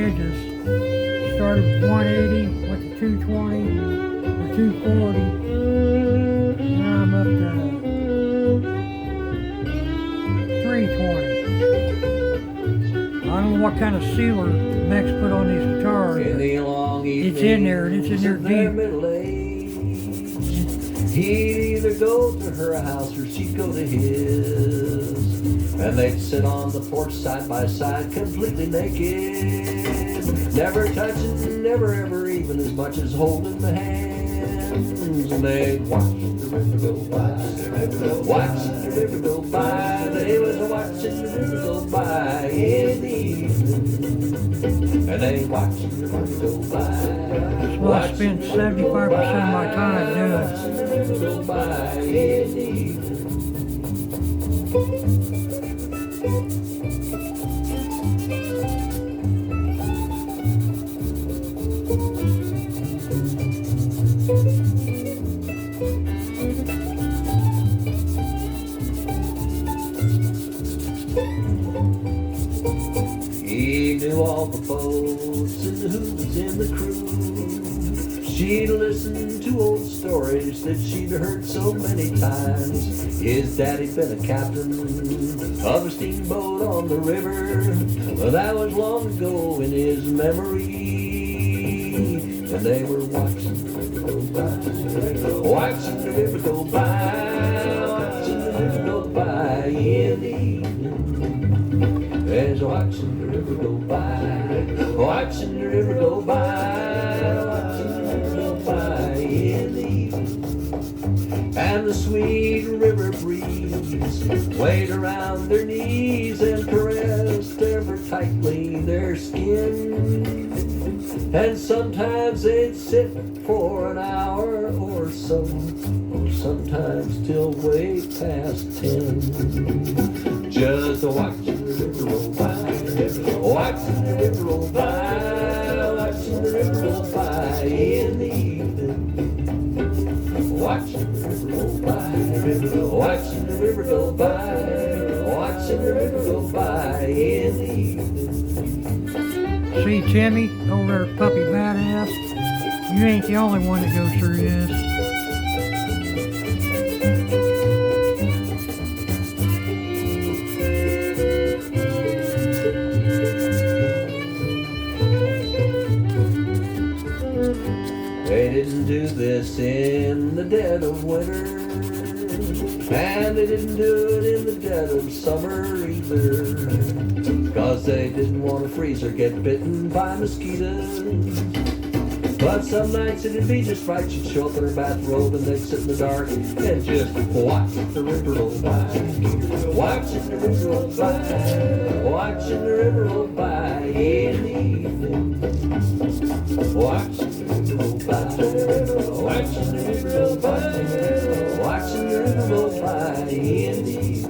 edges. Started with 180, went to 220, or 240. Now I'm up to 320. I don't know what kind of sealer Max put on these guitars. It's in there, and it's in there deep. He'd either go to her house or she'd go to his. And they'd sit on the porch side by side, completely naked. Never touching, never ever even as much as holding the hands. And they'd watch the river go by, watch the river go by. They was watching the river go by in the evening. And they watched the river go by. Well, I spent 75% of my time doing. Go by in the evening. He knew all the boats and who was in the crew. She'd listen to old stories that she'd heard so many times. His daddy'd been a captain of a steamboat on the river. Well, that was long ago in his memory. And they were watching the river go by, watching the river go by, watching the river go by in the evening. There's watching the river go by, watching the river go by, watching the river go by in the evening. And the sweet river breeze waved around their knees and caressed ever tightly their skin. And sometimes they'd sit for an hour or so, or sometimes till way past 10. Just watching the river roll by, watching the river roll by, watching the river roll by in the evening. Watching the river roll by, watching the river go by, watching the river go by in the evening. See, Timmy, over there, puppy badass, you ain't the only one that goes through this. They didn't do this in the dead of winter, and they didn't do it in the dead of summer either, 'cause they didn't want to freeze or get bitten by mosquitoes. But some nights it'd be just right, she'd show up in her bathrobe and they'd sit in the dark and just watch the river roll by, watching the river roll by, watching the river roll by in the evening. Watching the river roll by, watching the river roll by, watching the river roll by in the evening.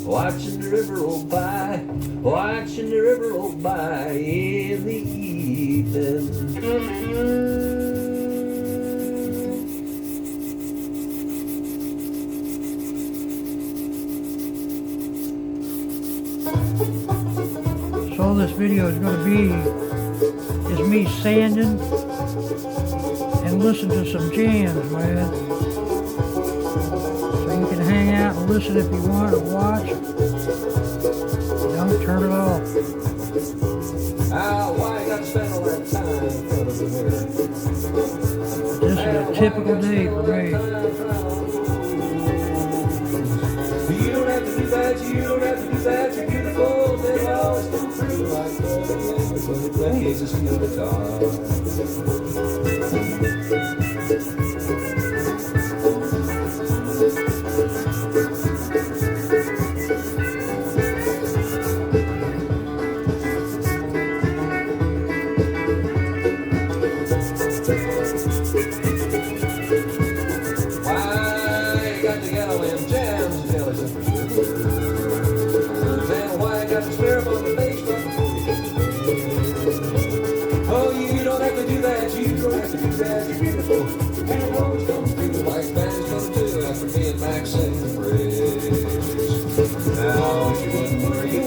Watching the river roll by, watching the river roll by in the evening. So all this video is going to be is me sanding and listen to some jams, man. So you can hang out and listen if you want or watch. Don't turn it off. Why you got to spend all that time in front of the mirror? This is a typical day for me. You don't have to do that, you don't have to do that, you're beautiful, they always come through like that. When it plays a steel guitar. Now, if you wouldn't worry, you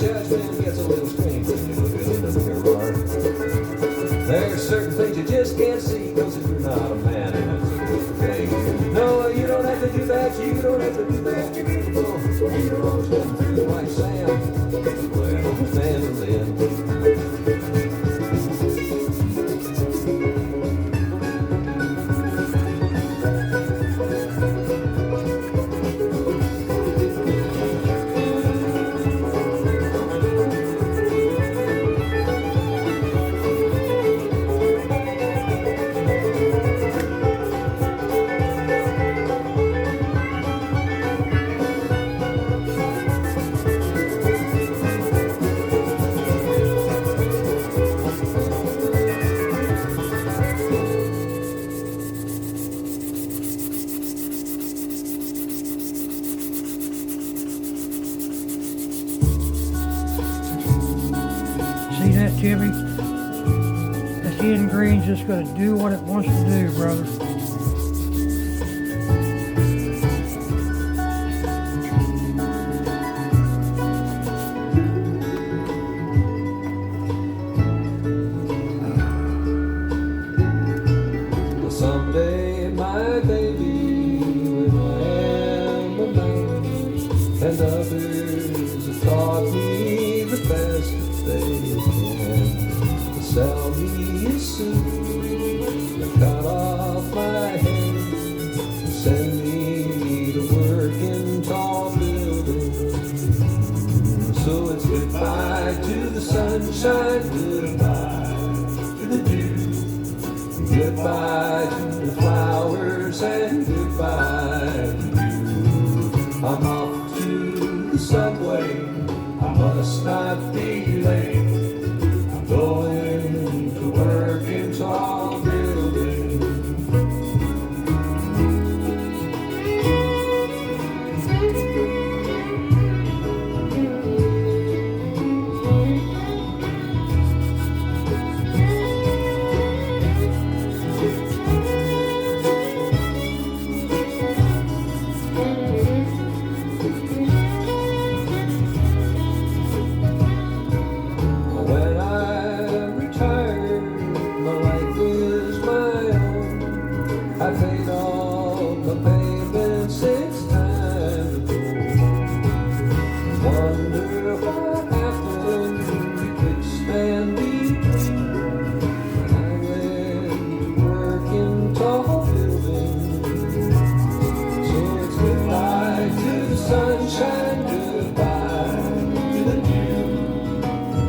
judgment gets a little strange when you look in the mirror. There's certain things you just can't see, because if you're not a man, and that's a good thing. No, you don't have to do that, you don't have to do that, you're beautiful. You're always going through like sand. Well, mandolin. See that, Timmy? That hidden green's just gonna do what it wants to do, brother. Someday, my baby, when I am a man, and others have taught me the best that they can, to sell me a suit, to cut off my hair, to send me to work in tall buildings. So it's goodbye to the sunshine, goodbye to the dew, goodbye to the flowers, and goodbye to you. I'm off to the subway, I must not be late. I'm going to work in tall buildings. I paid all the payments 6 times ago. Wonder what happened betwixt and between when I went to work in tall buildings. So it's goodbye to the sunshine, goodbye to the dew,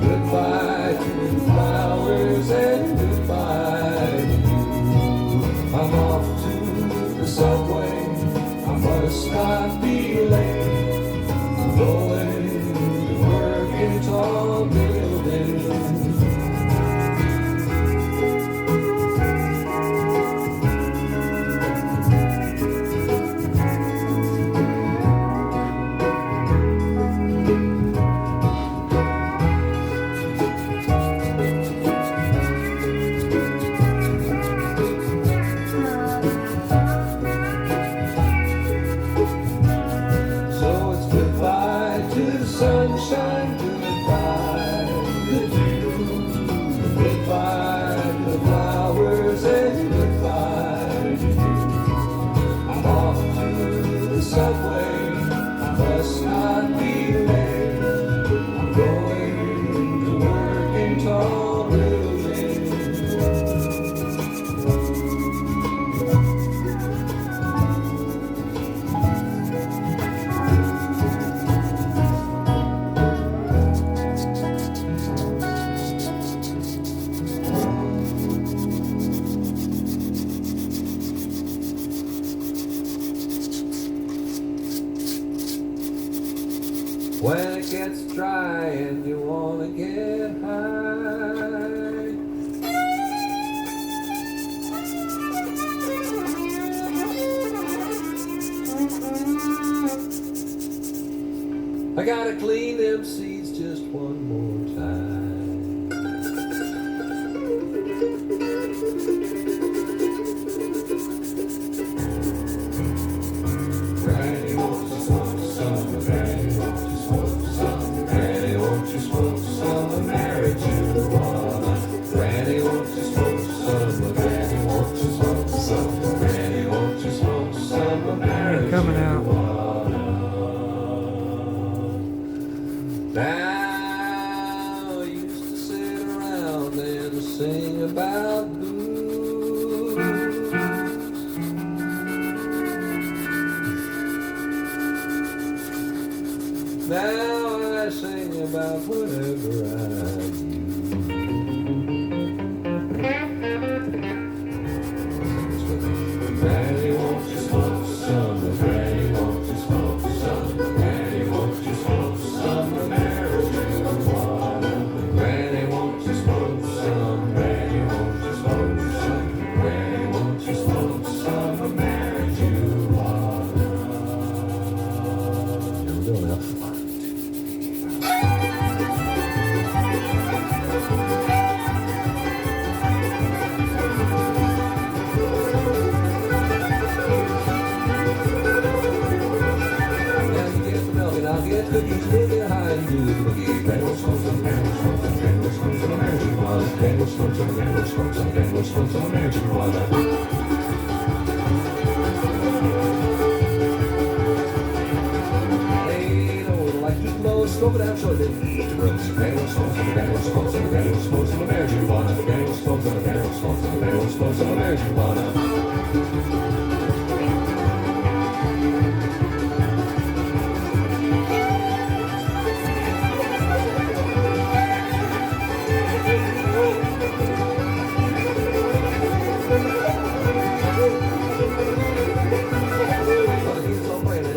goodbye to the flowers, and goodbye to you. I'm off to the subway, I must not be late. I'm going to work in tall buildings. Sunshine, goodbye to the dew, goodbye to the flowers, and goodbye to you. I'm off to the subway, I must not be late. I'm going to work in tall buildings. When it gets dry and you wanna get high, I gotta clean them seats just one more time. Granny, won't you smoke some? Granny, won't you smoke some? Granny, won't you sing about booze. Now I sing about whatever I do. Granny, won't you smoke some? Granny, won't you smoke some? Granny, won't you smoke some marijuana? Granny, won't you smoke some? Granny, won't you smoke some? Granny, won't you smoke some marijuana? Here we go now. I'll get cookies, we'll get high and do the boogie. Granny smoke some, granny smoke some, granny smoke some marijuana. Granny smoke some, granny smoke some, granny smoke some marijuana. Hey, no, like eat low, smoke it out short, then eat the roast. Granny smoke some, granny smoke some, granny smoke some marijuana. Granny smoke some, granny smoke some, granny smoke some marijuana.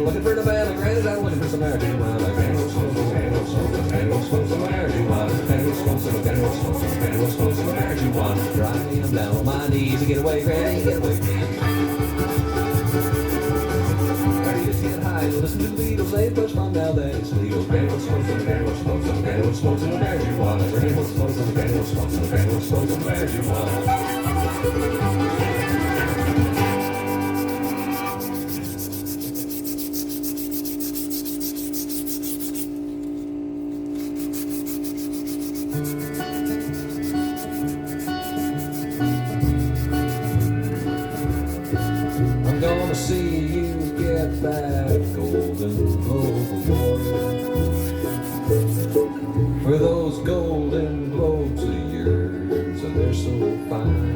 Looking for the band, granted I'm looking for some marijuana. Granny smoke some, granny smoke some, granny smoke some marijuana. Granny smoke some, granny smoke some, granny smoke some marijuana. Driving down on my knees to get away, granny, get away, granny. Granny just get high and listen to the Beatles, they push on now that it's legal. Granny smoke some, granny smoke some, granny smoke some marijuana. Granny smoke some, granny smoke some, granny smoke some marijuana. I'm gonna see you get that golden globe award for those golden globes of yours, and they're so fine,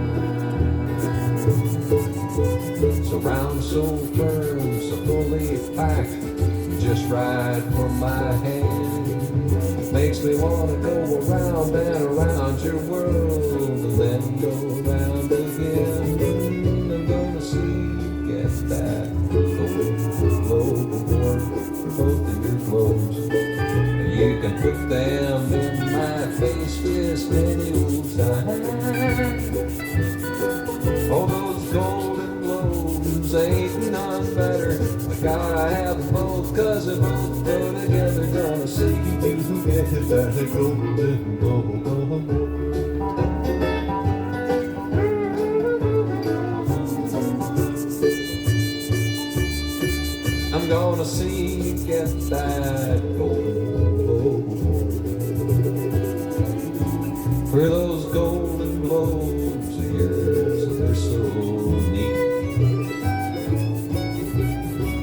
so round, so firm, so fully packed, just right for my hand. Makes me wanna go around and around your world and then go round again. I'm gonna see you get that golden globe award for both of your globes. And you can put them in my face just any old time. Oh, those golden globes ain't none better. I gotta have them both, 'cause they both go together. Gonna see you get that golden globe award. I'm gonna see you get that golden globe for those golden globes of yours. They're so neat,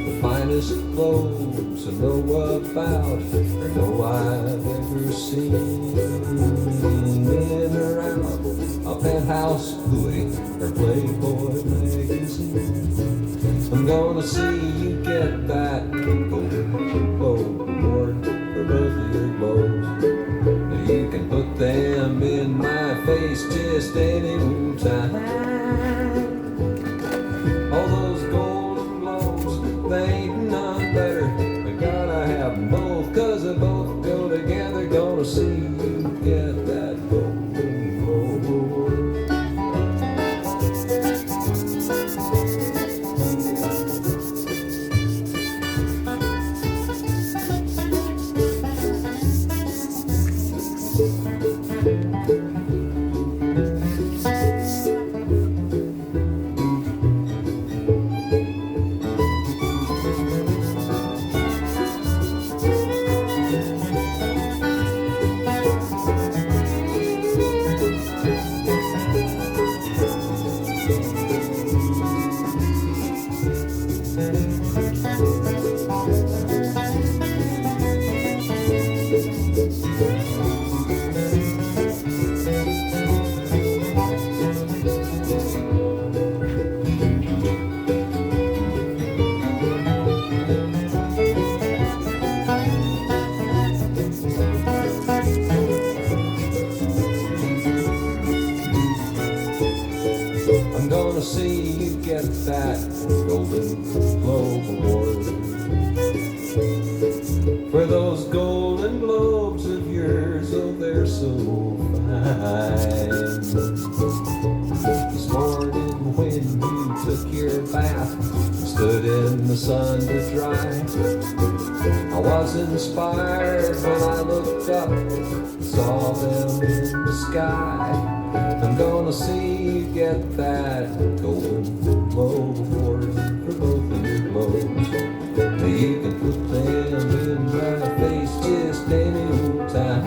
the finest globes I know about or know I've ever seen. In or out a Penthouse, Louis, or Playboy magazine. I'm gonna see you get that golden globe award for both of your globes. Now you can put them in my face just any old time. All those golden globes, they ain't none better. I gotta have them both, 'cause they both go together. Gonna see you get that golden globe award. see you get that Golden Globe Award for those Golden Globes of yours. Oh, they're so fine. This morning when you took your bath, stood in the sun to dry, I was inspired when I looked up and saw them in the sky. I'm gonna see you get that Golden Globe Award for both of your globes. You can put them in my face just any old time.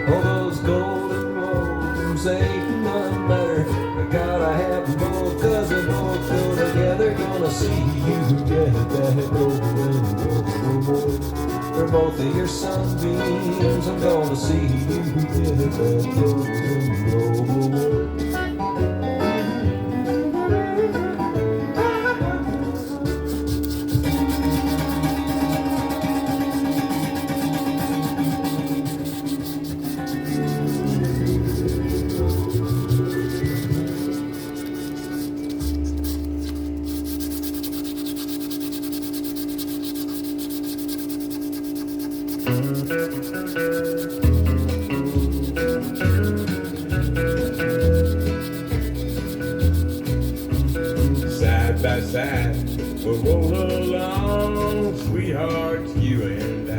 Oh, those Golden Globes ain't none better. I gotta have them both, 'cause they both go together. Gonna see you get that Golden Globe Award for both of your sunbeams. I'm gonna see you get that Golden Globe Award. Side by side, we'll roll along, sweethearts, you and I.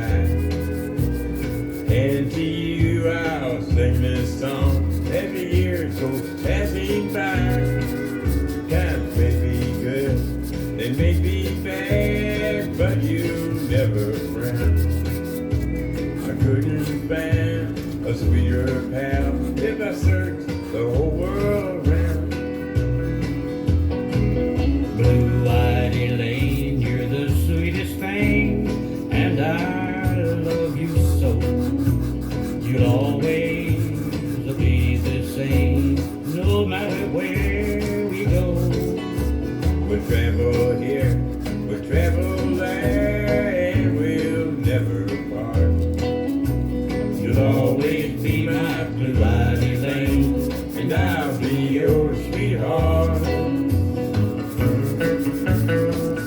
And to you I'll sing this song as the years go passing by. Times may be good, they may be bad, but you'll never frown. I couldn't find a sweeter pal if I searched the whole world around. Blue-eyed Elaine, you're the sweetest thing, and I love you so. You'll always be the same, no matter where we go. We'll travel here, we'll travel there, and we'll never part. You'll always be my blue-eyed Elaine, And I'll be your sweetheart.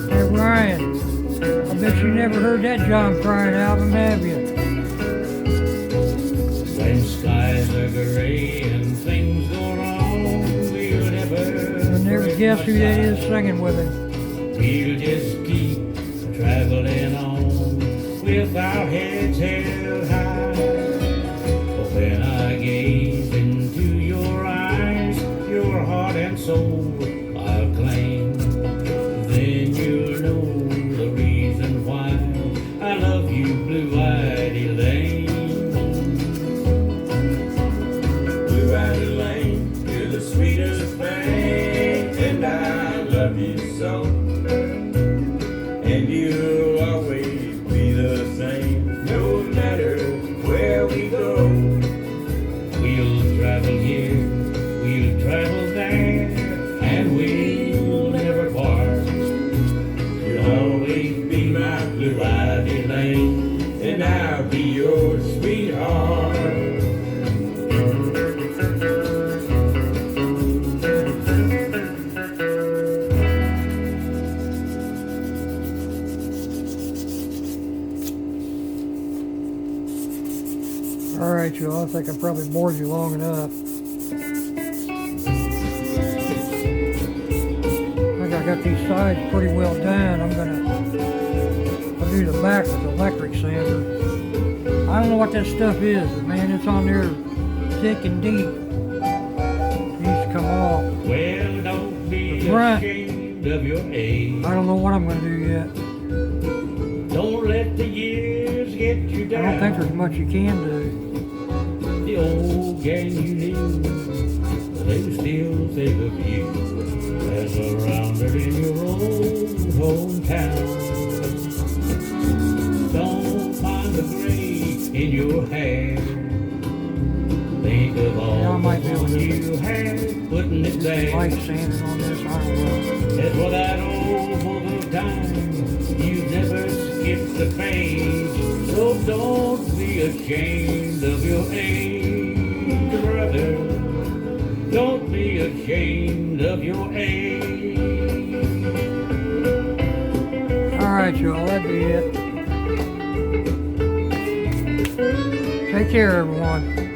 Hey Ryan, I bet you never heard that John Prine album, have you? when skies are gray and things go wrong, we'll never You'll never guess who that is singing with him. We'll just keep traveling on with our heads held high. But when I gaze into your eyes, your heart and soul I'll claim. Then you'll know the reason why I love you, blue-eyed Elaine. Blue-eyed Elaine, you're the sweetest thing, and I love you so. And you'll always be the same, no matter where we go. We'll travel here, we'll travel there, and we'll never part. You'll always be my blue-eyed Elaine, and I'll be your sweetheart. All right, y'all, I think I probably bored you long enough. I think I got these sides pretty well done. I'll do the back with the electric sander. I don't know what that stuff is, but man, it's on there thick and deep. It needs to come off. Well, don't be Right. ashamed of your age. I don't know what I'm gonna do yet. Don't let the years get you I down. don't think there's much you can do. The old gang you knew, they still think of you as a rounder in your old hometown. Don't find the gray in your hair. Think of Yeah, I all might the be able fun to you had putting it there. Light sanding on this, I don't know. As for that old book of time, you never skipped the page. So don't be ashamed of your age, brother. Don't be ashamed ashamed of your age. Alright, y'all, that'd be it. Take care, everyone.